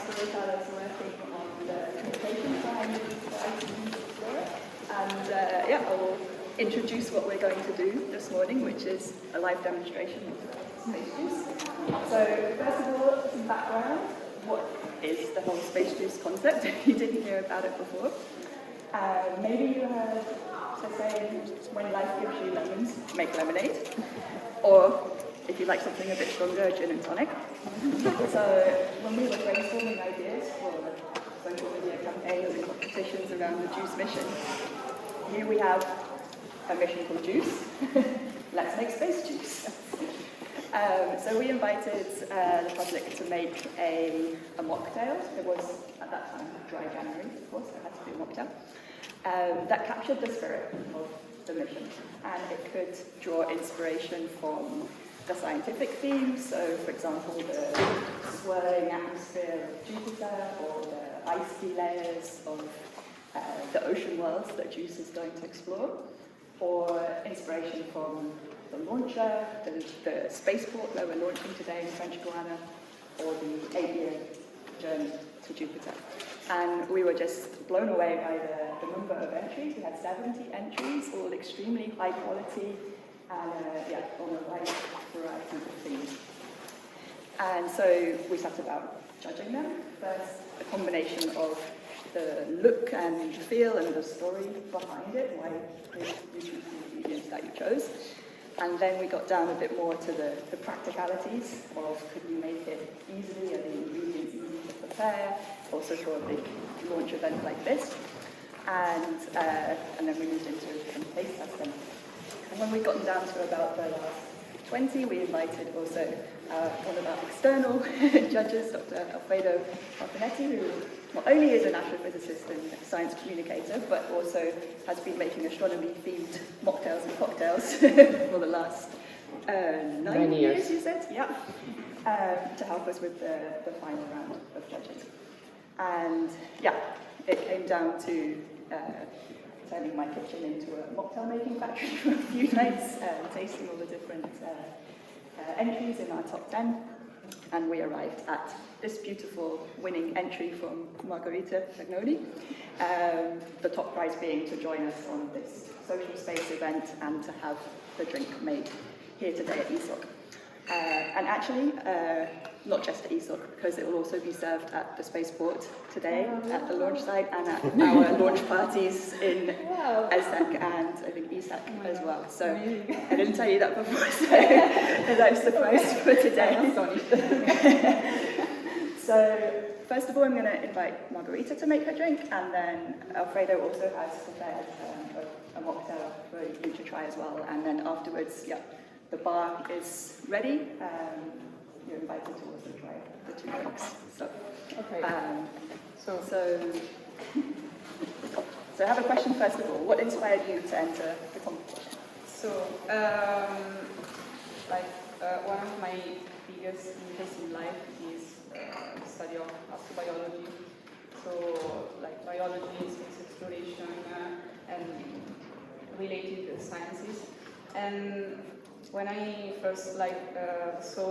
Margherita is working on the communication behind the Explorer. And I will introduce what we're going to do this morning, which is a live demonstration of space juice. So first of all, some background. What is the whole space juice concept, if you didn't hear about it before? Maybe you heard say, when life gives you lemons, make lemonade. Or, if you like something a bit stronger, gin and tonic. So when we were brainstorming ideas for social media campaigns and competitions around the juice mission, here we have a mission called Juice. Let's make space juice. So we invited the public to make a mocktail. It was, at that time, dry January, of course, so it had to be a mocktail. That captured the spirit of the mission, and it could draw inspiration from the scientific themes. So, for example, the swirling atmosphere of Jupiter, or the icy layers of the ocean worlds that Juice is going to explore, or inspiration from the launcher, the spaceport where we're launching today in French Guiana, or the 8-year journey to Jupiter. And we were just blown away by the number of entries. We had 70 entries, all extremely high quality, and on a wide variety of themes. And so we set about judging them. First, a combination of the look and feel and the story behind it, why you choose the ingredients that you chose. And then we got down a bit more to the practicalities of, could you make it easily, are the ingredients easy to prepare, also for a big launch event like this. And then we moved into some taste testing. And when we'd gotten down to about the last 20, we invited also one of our external judges, Dr. Alfredo Martinetti, who not only is an astrophysicist and science communicator, but also has been making astronomy-themed mocktails and cocktails for the last 9 years, you said? Yeah. To help us with the final round of judging. And it came down to turning my kitchen into a mocktail making factory for a few nights, tasting all the different entries in our top 10. And we arrived at this beautiful winning entry from Margherita Gagnoni, the top prize being to join us on this social space event and to have the drink made here today at ESOC. And actually, not just at ESOC, because it will also be served at the spaceport today, at the launch site, and at our launch parties in ESSEC and I think ESAC as well. So I didn't tell you that before, so that's the prize for today. So first of all, I'm going to invite Margherita to make her drink, and then Alfredo also has prepared a mocktail for you to try as well. And then afterwards, the bar is ready. You're invited to also try the 2 drinks. So, so I have a question first of all. What inspired you to enter the competition? So, one of my biggest interests in life is the study of astrobiology. So, biology, space exploration, and related sciences. And when I first saw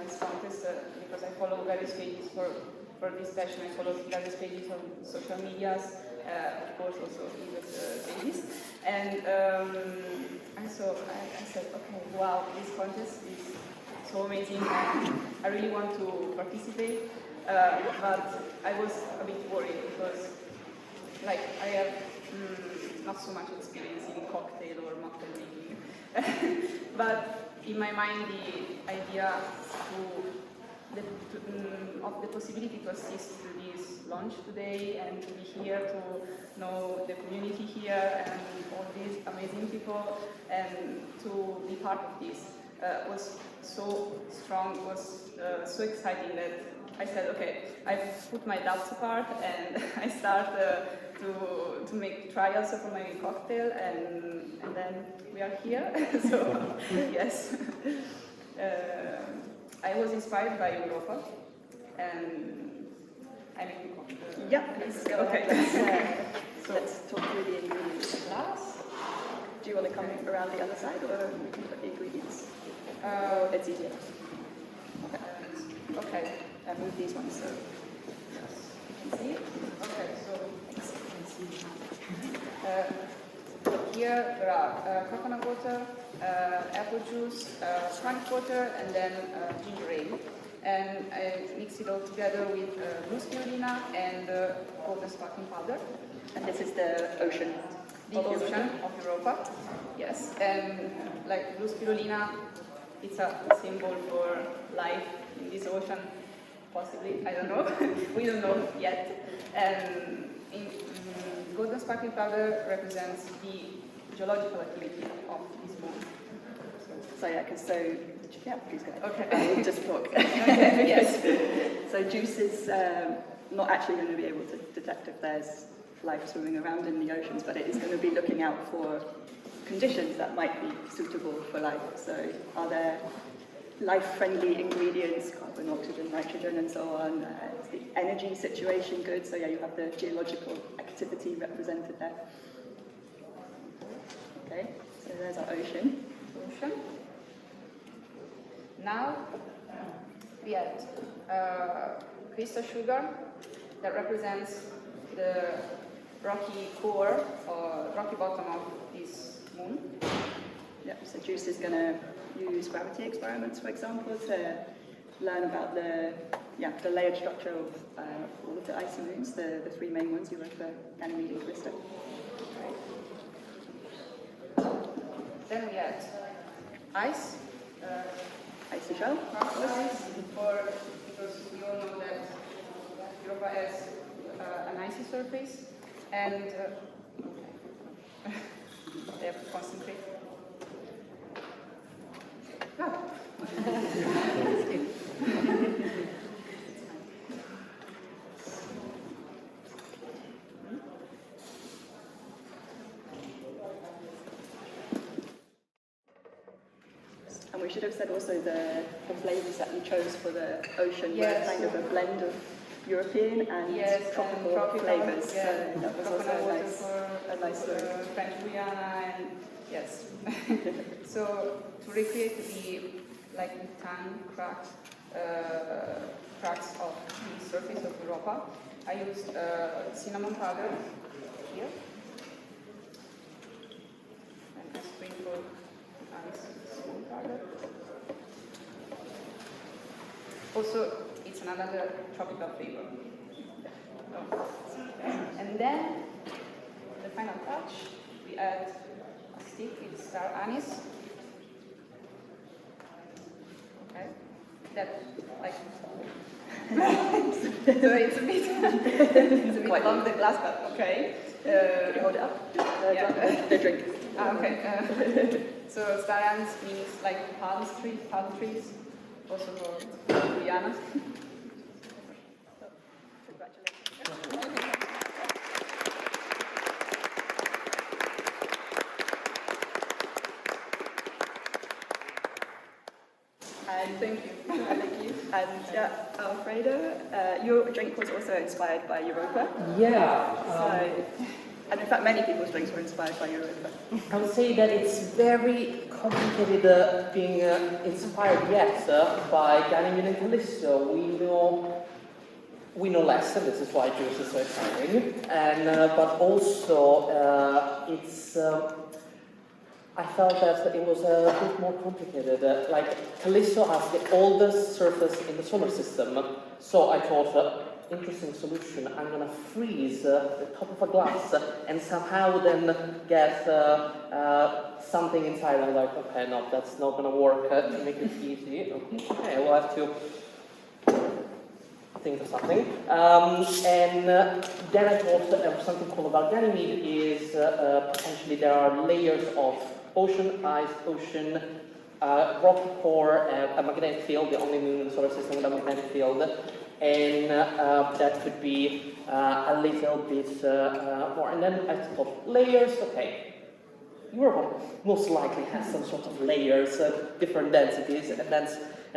this contest, because I follow various pages for this passion, I follow various pages on social medias, of course also English pages, and I said, okay, wow, this contest is so amazing, and I really want to participate, but I was a bit worried because I have not so much experience in cocktail or mocktail making. But in my mind, the idea of the possibility to assist to this launch today and to be here to know the community here and all these amazing people and to be part of this was so strong, was so exciting that I said, okay, I put my doubts apart and I start to make trials for my cocktail, and then we are here. So yes, I was inspired by Europa, and I make the cocktail. Yeah, please go ahead. Let's talk through the ingredients. Glass. Do you want to come around the other side, or we can put the ingredients? It's easier. Okay. Okay. I move these ones. So see. Okay, so here there are coconut water, apple juice, tonic water, and then ginger ale. And I mix it all together with blue spirulina and golden sparkling powder. And this is the ocean. The ocean of Europa, yes. And like blue spirulina, it's a symbol for life in this ocean, possibly, I don't know, we don't know yet. And golden sparkling powder represents the geological activity of this moon. So yeah, please go ahead. Okay. We'll just talk. Okay, yes. So juice is not actually going to be able to detect if there's life swimming around in the oceans, but it is going to be looking out for conditions that might be suitable for life. So are there life-friendly ingredients, carbon, oxygen, nitrogen, and so on? Is the energy situation good? So yeah, you have the geological activity represented there. Okay, so there's our ocean. Now we add crystal sugar that represents the rocky core or rocky bottom of this moon. Yep, so Juice is going to use gravity experiments, for example, to learn about the layered structure of all of the icy moons, the three main ones, Europa, Ganymede, and Callisto. Then we add ice. Ice as well. Ice, because we all know that Europa has an icy surface, and they have to concentrate. And we should have said also the flavours that we chose for the ocean Yes. were kind of a blend of European and tropical flavours. Yeah. So that was also a nice French Guiana, and yes. So to recreate the tongue cracks of the surface of Europa, I used cinnamon powder here, and I sprinkled cinnamon powder. Also, it's another tropical flavor. And then, the final touch, we add a stick with star anise. Okay, that so it's a bit Quite long the glass, but okay. Can you hold it up? The drink. Okay. So star anise means palm trees, also for Guyana. And thank you. Thank you. And Alfredo, your drink was also inspired by Europa. Yeah. And in fact, many people's drinks were inspired by Europa. I would say that it's very complicated being inspired yet by Ganymede and Callisto. We know less, and this is why Juice is so exciting. And but also it's. I felt that it was a bit more complicated. Callisto has the oldest surface in the solar system, so I thought, interesting solution. I'm gonna freeze the top of a glass and somehow then get something inside. I'm like, okay, no, that's not gonna work to make it easy. Okay, we'll have to think of something. And then I thought there was something cool about Ganymede is potentially there are layers of ocean, ice, ocean, rocky core, a magnetic field, the only moon in the solar system with a magnetic field, and that could be a little bit more. And then I thought, layers, okay. Europa most likely has some sort of layers, different densities, and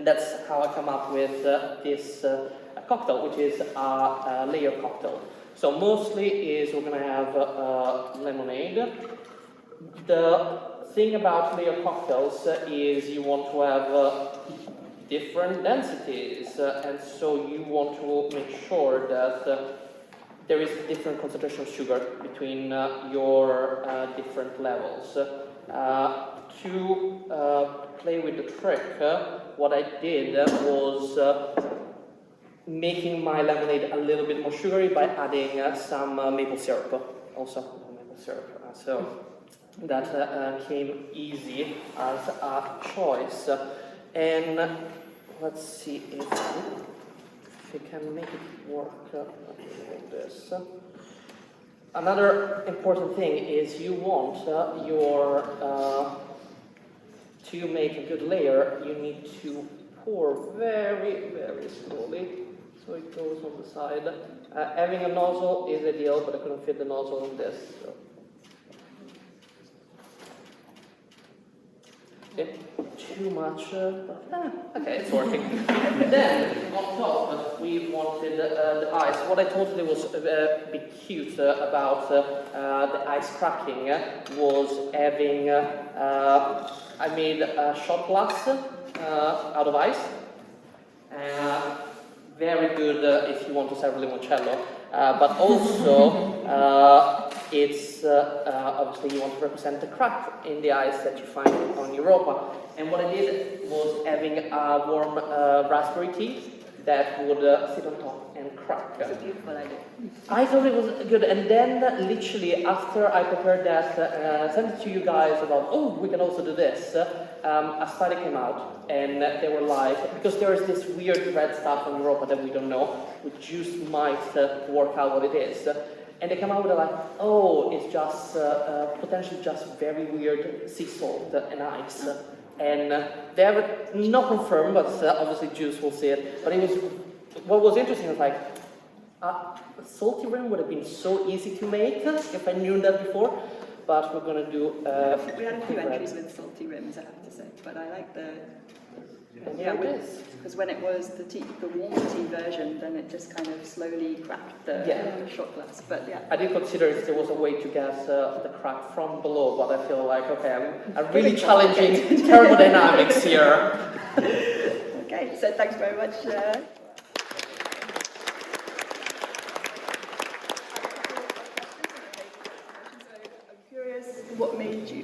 that's how I come up with this cocktail, which is a layer cocktail. So mostly is we're going to have lemonade. The thing about layer cocktails is you want to have different densities, and so you want to make sure that there is different concentration of sugar between your different levels. To play with the trick, what I did was making my lemonade a little bit more sugary by adding some maple syrup, also maple syrup. So that came easy as a choice. And let's see if we can make it work like this. Another important thing is you want to make a good layer, you need to pour very, very slowly, so it goes on the side. Having a nozzle is ideal, but I couldn't fit the nozzle in this. So. Too much, okay, it's working. Then, on top, we wanted the ice. What I told you was a bit cute about the ice cracking was having, I made a shot glass out of ice. Very good if you want to serve limoncello, but also it's obviously you want to represent the crack in the ice that you find on Europa. And what I did was having a warm raspberry tea that would sit on top and crack. It's a beautiful idea. I thought it was good, and then literally after I prepared that, sent it to you guys about, oh, we can also do this, a study came out, and they were like, because there is this weird red stuff in Europa that we don't know, which juice might work out what it is. And they come out with like, oh, it's just potentially just very weird sea salt and ice. And they have it not confirmed, but obviously juice will see it. But it was, what was interesting was like, salty rim would have been so easy to make if I knew that before. But we're gonna do. We had a few entries with salty rims, I have to say, but I like the. Yeah, it is. Because when it was the warm tea version, then it just kind of slowly cracked the shot glass. But yeah, I did consider if there was a way to get the crack from below, but I feel like okay, I'm really challenging thermodynamics here. Okay, so thanks very much.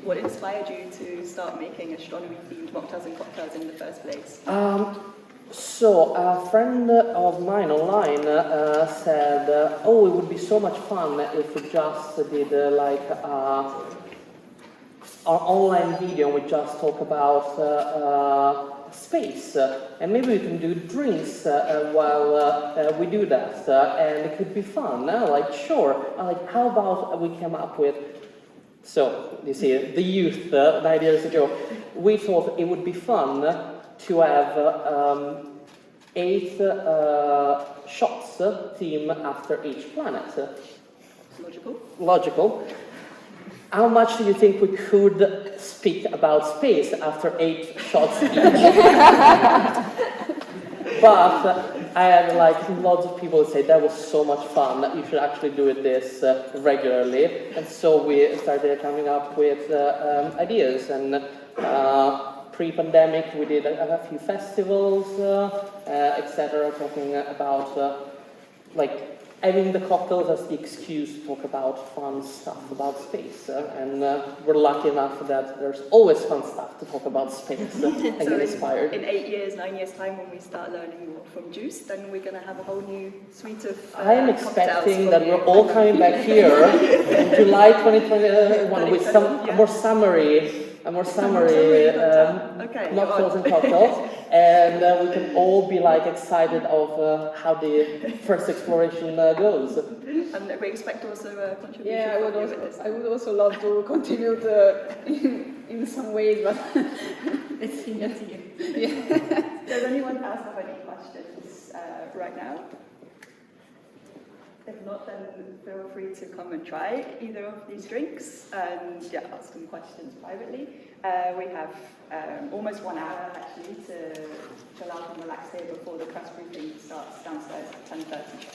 What inspired you to start making astronomy-themed mocktails and cocktails in the first place? So a friend of mine online said, "Oh, it would be so much fun if we just did like an online video. We just talk about space, and maybe we can do drinks while we do that, and it could be fun." I'm like, sure. I'm like, how about we come up with. So, you see, the youth, 9 years ago, we thought it would be fun to have 8 shots theme after each planet. Logical. Logical. How much do you think we could speak about space after 8 shots each? But I had like lots of people say that was so much fun, you should actually do this regularly. And so we started coming up with ideas. And pre-pandemic we did a few festivals, etc., talking about like having the cocktails as the excuse to talk about fun stuff about space. And we're lucky enough that there's always fun stuff to talk about space and get inspired. In 8 years, 9 years' time, when we start learning more from juice, then we're going to have a whole new suite of I'm expecting that we're all coming back here in July 2021 with some more summary mocktails and cocktails, and we can all be like excited of how the first exploration goes. And we expect also a contribution. Yeah, I would also love to contribute in some ways, but let's see. Yeah. Does anyone else have any questions right now? If not, then feel free to come and try either of these drinks and ask them questions privately. We have almost 1 hour actually to chill out and relax here before the press briefing starts downstairs at 10:30.